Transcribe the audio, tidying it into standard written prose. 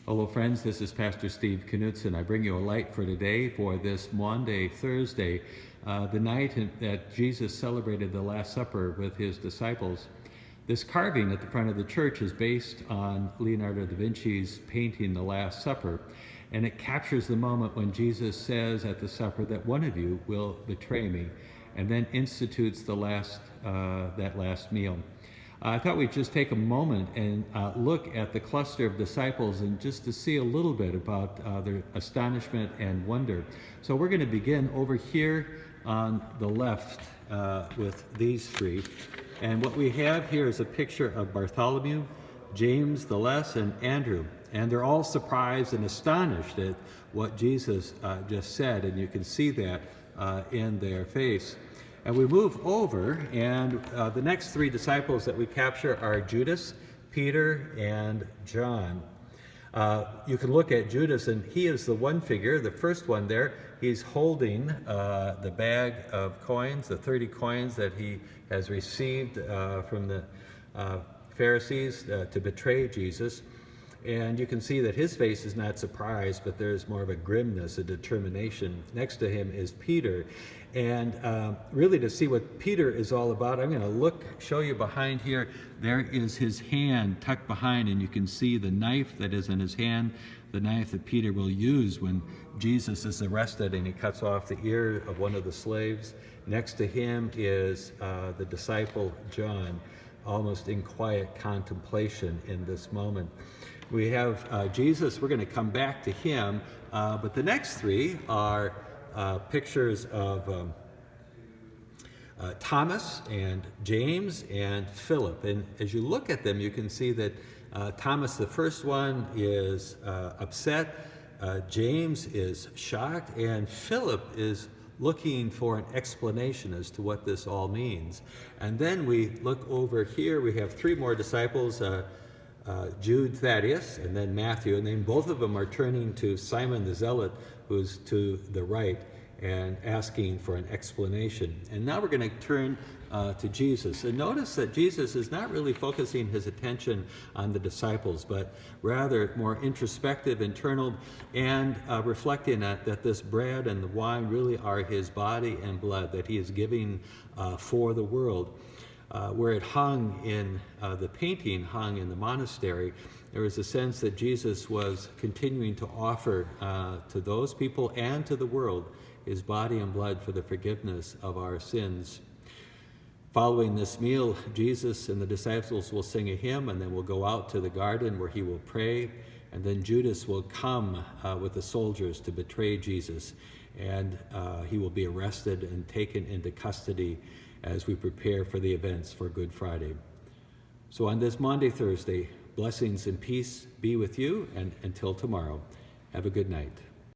Hello friends, this is Pastor Steve Knutson. I bring you a light for today for this Maundy Thursday, the night that Jesus celebrated the Last Supper with his disciples. This carving at the front of the church is based on Leonardo da Vinci's painting The Last Supper, and it captures the moment when Jesus says at the supper that one of you will betray me, and then institutes that last meal. I thought we'd just take a moment and look at the cluster of disciples and just to see a little bit about their astonishment and wonder. So we're going to begin over here on the left with these three. And what we have here is a picture of Bartholomew, James the Less, and Andrew. And they're all surprised and astonished at what Jesus just said, and you can see that in their face. And we move over, and the next three disciples that we capture are Judas, Peter, and John. You can look at Judas, and he is the one figure, the first one there. He's holding the bag of coins, the 30 coins that he has received from the Pharisees to betray Jesus. And you can see that his face is not surprised, but there's more of a grimness, a determination. Next to him is Peter. And really to see what Peter is all about, I'm going to show you behind here. There is his hand tucked behind, and you can see the knife that is in his hand, the knife that Peter will use when Jesus is arrested and he cuts off the ear of one of the slaves. Next to him is the disciple John, almost in quiet contemplation in this moment. We have Jesus. We're going to come back to him, but the next three are pictures of Thomas and James and Philip. And as you look at them, you can see that Thomas, the first one, is upset. James is shocked, and Philip is looking for an explanation as to what this all means. And then we look over here. We have three more disciples. Jude, Thaddeus, and then Matthew, and then both of them are turning to Simon the Zealot, who's to the right, and asking for an explanation. And now we're going to turn to Jesus. And notice that Jesus is not really focusing his attention on the disciples, but rather more introspective, internal, and reflecting that this bread and the wine really are his body and blood that he is giving for the world. Where it hung in the painting hung in the monastery, there was a sense that Jesus was continuing to offer to those people and to the world his body and blood for the forgiveness of our sins. Following this meal, Jesus and the disciples will sing a hymn, and then we'll go out to the garden where he will pray, and then Judas will come with the soldiers to betray Jesus, and he will be arrested and taken into custody as we prepare for the events for Good Friday. So on this Maundy Thursday, blessings and peace be with you, and until tomorrow, have a good night.